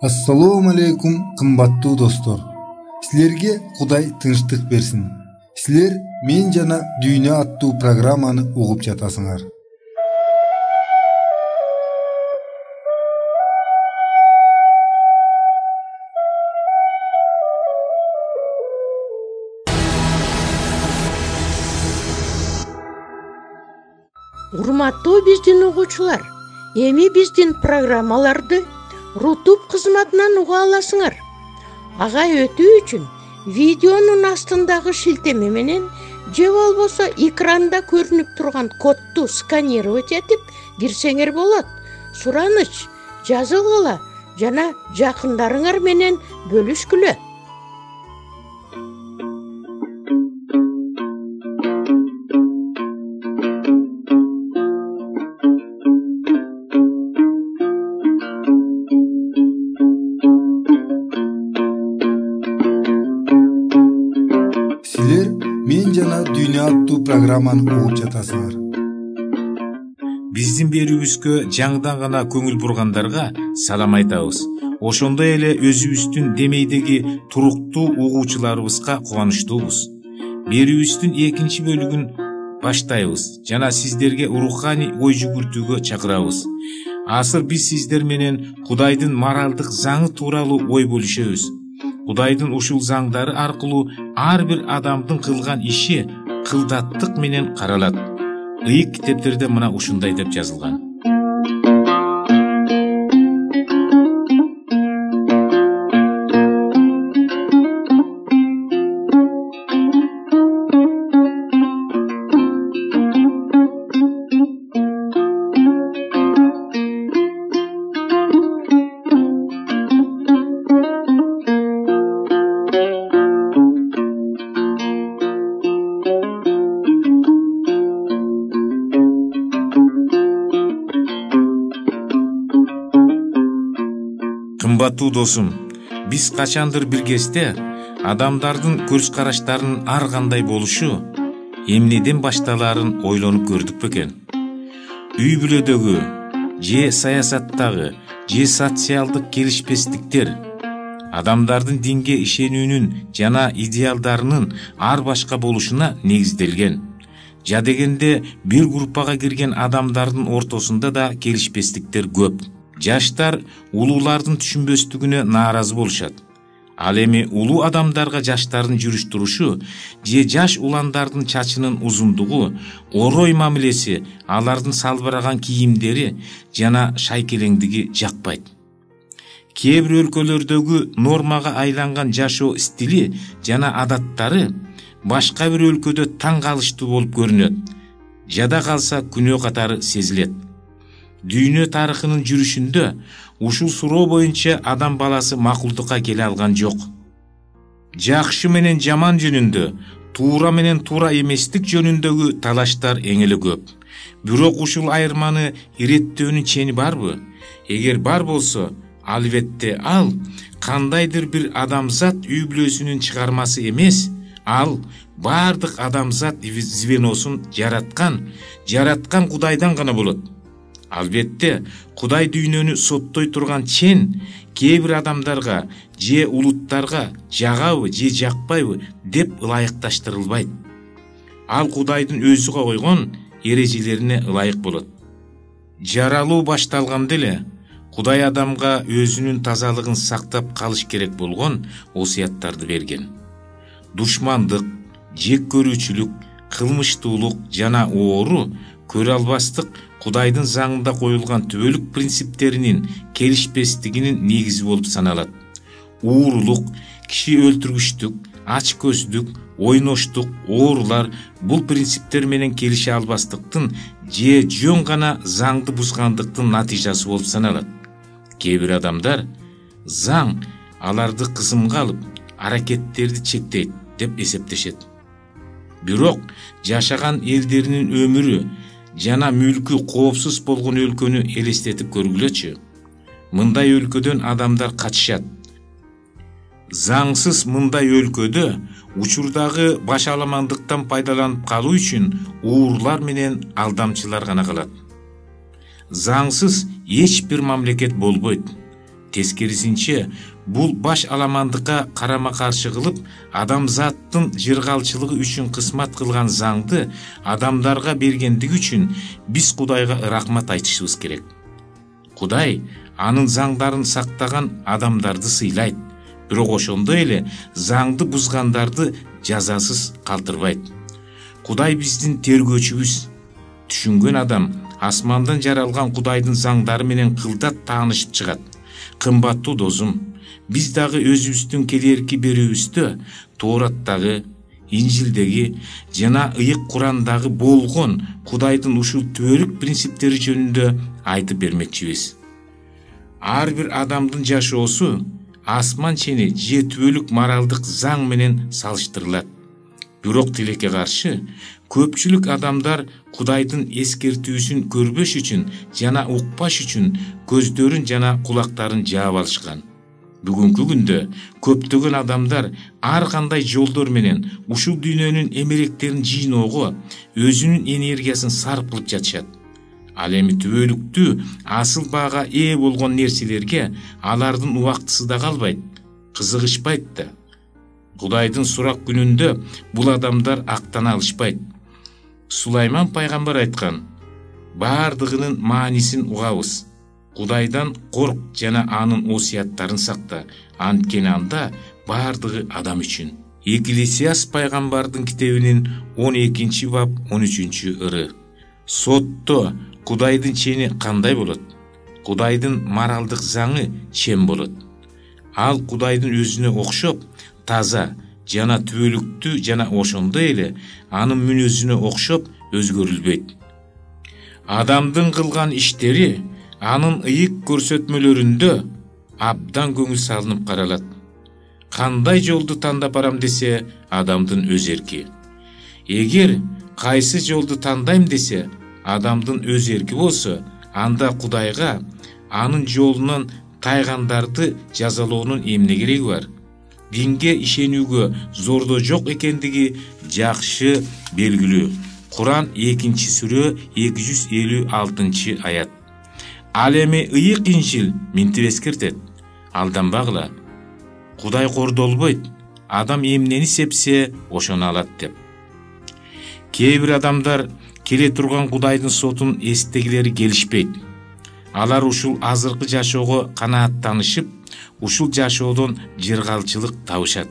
Assalamu alaikum kımbattуу достор. Силерге Кудай тынчтык берсин. Силер мен жана дүйнө аттуу программаны угуп жатасыңар. Урматтуу биздин угуучулар, эми биздин программаларды Рутуб кызматынан уга аласыңар. Ага өтүү үчүн видеонун астындагы шилтеме менен же болбосо экранда көрүнүп турган кодду сканировать этип кирсеңер болот. Сураныч жазылгыла жана жакындарыңар менен бөлүшкүлө. Мен жана дүйнө аттуу программаны угуп жатасыңар. Биздин берүүбүзгө жаңыдан гана көңүл бургандарга салам айтабыз. Ошондой эле өзүбүздүн демейдеги туруктуу угуучуларыбызга кубанычтуубуз. Берүүбүздүн экинчи бөлүгүн баштайбыз жана сиздерге руханий ой жүгүртүүгө чакырабыз. Азыр биз сиздер менен Кудайдын моралдык заңы тууралуу ой бөлүшөбүз. Кудайдын ушул заңдары аркылуу ар бир адамдын кылган иши кылдаттык менен каралат. Ыйык китептерде мына ушундай деп жазылган. Кымбаттуу досум, биз качандыр бир кезде адамдардын көрүш караштарынын ар кандай болушу, эмнеден башталарын ойлонуп көрдүк бекен. Үй бүлөдөгү, же саясаттагы, же социалдык келишпестиктер, адамдардын динге ишенүүнүн жана идеалдарынын ар башка болушуна негизделген. Я дегенде бир группага кирген адамдардын ортосунда да келишпестиктер көп. Жаштар улуулардын түшүнбөстүгүнө нааразы болушат. Ал эми улуу адамдарга жаштардын жүрүш турушу же жаш уландардын чачынын узундугу, орой мамилеси, алардын салбыраган кийимдери жана шайкелеңдиги жакпайт. Кээ бир өлкөлөрдөгү нормага айланган жашоо стили жана адаттары башка бир өлкөдө таң калыштуу болуп көрүнөт. Жада калса күнөө катары сезилет. Дүйнө тарыхынын жүрүшүндө ушул суроо боюнча адам баласы макулдукка келе алган жок. Жакшы менен жаман жөнүндө, туура менен туура эместик жөнүндөгү талаштар эң эле көп. Бирок ушул айырманы иреттөөнүн чени барбы? Эгер бар болсо, албетте ал кандайдыр бир адамзат үй бүлөсүнүн чыгармасы эмес, ал бардык адамзат звеносун жараткан Кудайдан гана болот. Албетте, Кудай дүйнөнү соттой турган чен кээ бир адамдарга же улуттарга жагабы же жакпайбы деп ылайыкташтырылбайт. Ал Кудайдын өзү койгон эрежелерине ылайык болот. Жаралуу башталганда эле Кудай адамга өзүнүн тазалыгын сактап калыш керек болгон осуяттарды берген. Душмандык, жек көрүүчүлүк, кылмыштуулук жана оору көрө албастык Кудайдын заңында коюлган түбөлүк принциптеринин келишпестигинин негизи болуп саналат. Уурулук, киши өлтүргүчтүк, ач көздүк, ойноштук, оорулар бул принциптер менен келише албастыктын же жөн гана заңды бузгандыктын натыйжасы болуп саналат. Кээ бир адамдар заң аларды кызымга алып, аракеттерди чектейт деп эсептешет. Бирок жашаган элдеринин өмүрү жана мүлкү коопсуз болгон өлкөнү элестетип көргүлөчү. Мындай өлкөдөн адамдар качышат. Заңсыз мындай өлкөдө учурдагы баш аламандыктан пайдаланып калуу үчүн уурлар менен алдамчылар гана калат. Заңсыз эч бир мамлекет болбойт. Тескерисинче, бул баш аламандыкка карама каршы кылып, адамзаттын жыргалчылыгы үчүн кысмат кылган заңды адамдарга бергендиги үчүн биз Кудайга рахмат айтышыбыз керек. Кудай анын заңдарын сактаган адамдарды сыйлайт, бирок ошондой эле заңды бузгандарды жазасыз калтырбайт. Кудай биздин тергөөчүбүз. Түшүнгөн адам асмандан жаралган Кудайдын заңдары менен кылдат таанышып чыгат. Кымбаттуу досум, биз дагы өзүбүздүн келерки берүүбүздө Тоораттагы, Инжилдеги жана ыйык Курандагы болгон Кудайдын ушул түбөлүк принциптери жөнүндө айтып бермекчибиз. Ар бир адамдын жашоосу асман чени же түбөлүк моралдык заң менен салыштырылат. Бирок тилекке каршы, көпчүлүк адамдар Кудайдын эскертүүсүн көрбөш үчүн жана укпаш үчүн көздөрүн жана кулактарын жаап алышкан. Бүгүнкү күндө көптөгөн адамдар ар кандай жолдор менен ушул дүйнөнүн эмеректерин жыйноого өзүнүн энергиясын сарп кылып жатышат. Ал эми түбөлүктүү асыл баага ээ болгон нерселерге алардын убактысы да калбайт, кызыгышпайт да. Кудайдын сурак күнүндө бул адамдар актана алышпайт. Сулайман пайгамбар айткан: бардыгынын маанисин угабыз. Кудайдан корк жана анын осуяттарын сакта, анткени анда бардыгы адам үчүн. Экклесиас пайгамбардын китебинин 12-бап 13-ыры. Сотто Кудайдын чени кандай болот? Кудайдын моралдык заңы чем болот. Ал Кудайдын өзүнө окшоп, таза жана түбөлүктүү жана ошондой эле анын мүнөзүнө окшоп өзгөрүлбөйт. Адамдын кылган иштери анын ыйык көрсөтмөлөрүндө абдан көңүл салынып каралат. Кандай жолду тандап барам десе, адамдын өз эрки. Эгер кайсы жолду тандайм десе, адамдын өз эрки болсо, анда Кудайга анын жолунан тайгандарды жазалоонун эмне кереги бар? Динге ишенүүгө зордо жок экендиги жакшы белгилүү. Куран 2-сүрө 256-аят. Ал эми ыйык Инжил минтип эскертет: алданбагыла. Кудай кордолбойт. Адам эмнени сепсе, ошону алат деп. Кээ бир адамдар келе турган Кудайдын сотун эстегилери келишпейт. Алар ушул азыркы жашоого канааттанышып, ушул жашоодон жыргалчылык табышат.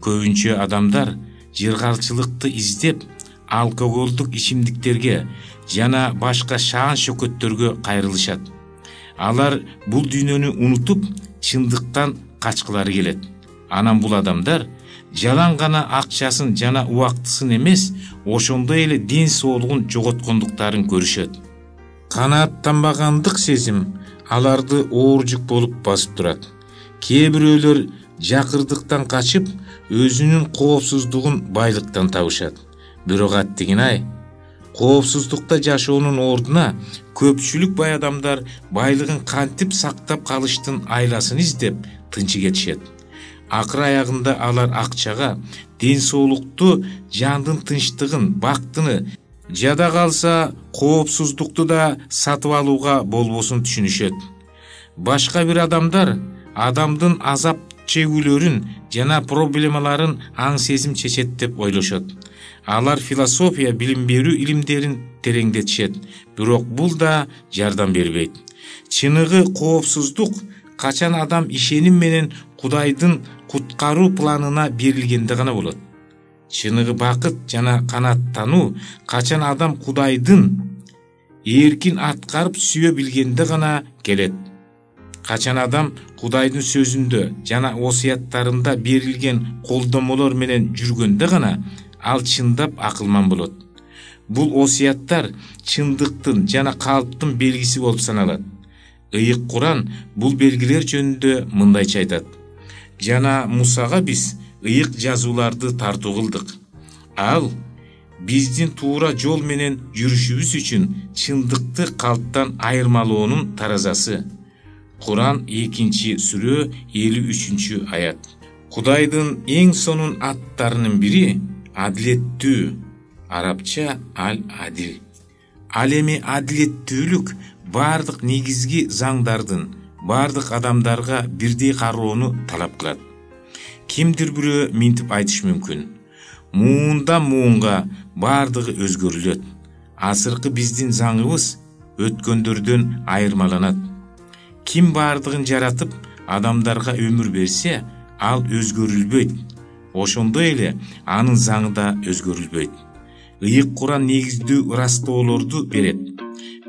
Көбүнчө адамдар жыргалчылыкты издеп, алкоголдук ичимдиктерге жана башка шаан шөкөттөргө кайрылышат. Алар бул дүйнөнү унутуп, чындыктан качкылары келет. Анан бул адамдар жалаң гана акчасын жана убактысын эмес, ошондой эле ден соолугун жоготкондуктарын көрүшөт. Канааттанбагандык сезим аларды оор жүк болуп басып турат. Кээ бирөөлөр жакырдыктан качып, өзүнүн коопсуздугун байлыктан табышат. Бирок аттигин-ай, коопсуздукта жашоонун ордуна көпчүлүк бай адамдар байлыгын кантип сактап калыштын айласын издеп тынчы кетишет. Акыр аягында алар акчага, ден соолукту, жандын тынчтыгын, бактыны, жада калса коопсуздукту да сатып алууга болбосун түшүнүшөт. Башка бир адамдар адамдын азап чегүүлөрүн жана проблемаларын аң сезим чечет деп ойлошот. Алар философия, билим берүү илимдерин тереңдетишет, бирок бул да жардам бербейт. Чыныгы коопсуздук качан адам ишеним менен Кудайдын куткаруу планына берилгенде гана болот. Чыныгы бакыт жана канааттануу качан адам Кудайдын эркин аткарып сүйө билгенде гана келет. Качан адам Кудайдын сөзүндө жана осуяттарында берилген колдомолор менен жүргөндө гана ал чындап акылман болот. Бул осуяттар чындыктын жана калыптын белгиси болуп саналат. Ыйык Куран бул белгилер жөнүндө мындайча айтат: жана Мусага биз ыйык жазууларды тартуу кылдык. Ал биздин туура жол менен жүрүшүбүз үчүн чындыкты калыптан айырмалоонун таразасы. Куран 2-сүрө 53-аят. Кудайдын эң сонун аттарынын бири адилеттүү, арабча аль-адил. Ал эми адилеттүүлүк бардык негизги заңдардын бардык адамдарга бирдей кароону талап кылат. Кимдир бирөө минтип айтыш мүмкүн. Муундан муунга бардыгы өзгөрүлөт. Азыркы биздин заңыбыз өткөндөрдөн айырмаланат. Ким бардыгын жаратып адамдарга өмүр берсе, ал өзгөрүлбөйт. Ошондой эле анын заңы да өзгөрүлбөйт. Ыйык Куран негиздүү ырастоолорду берет.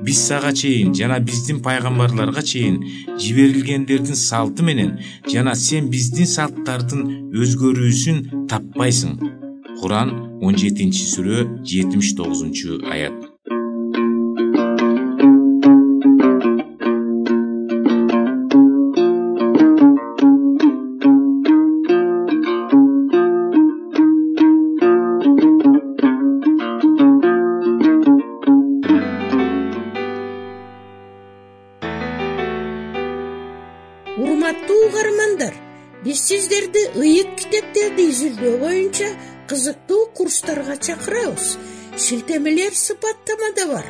Биз сага чейин жана биздин пайгамбарларга чейин жиберилгендердин салты менен жана сен биздин салттардын өзгөрүүсүн таппайсың. Куран 17-сүрө 79-аят. Урматтуу угармандар, биз сиздерди ыйык китептерди изилдөө боюнча кызыктуу курстарга чакырабыз. Шилтемелер сыпаттамада бар.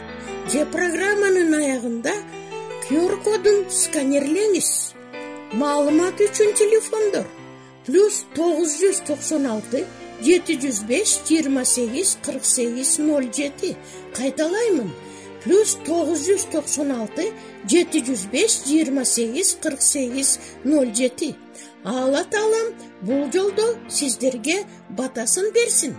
Же программанын аягында QR-кодун сканерлеңиз. Маалымат үчүн телефондор +996 705 28 48 07. Кайталаймын. +996 705 28 48 07. Алла Таалам бул жолдо сиздерге батасын берсин.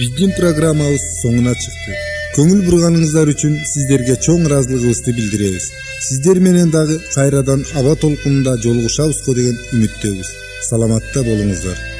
биздин программабыз соңуна чыкты. Көңүл бурганыңыздар үчүн сиздерге чоң ыраазылыгыбызды билдиребиз. Сиздер менен дагы кайрадан аба толкунунда жолугушабызго деген үмүттөбүз. Саламатта болуңуздар.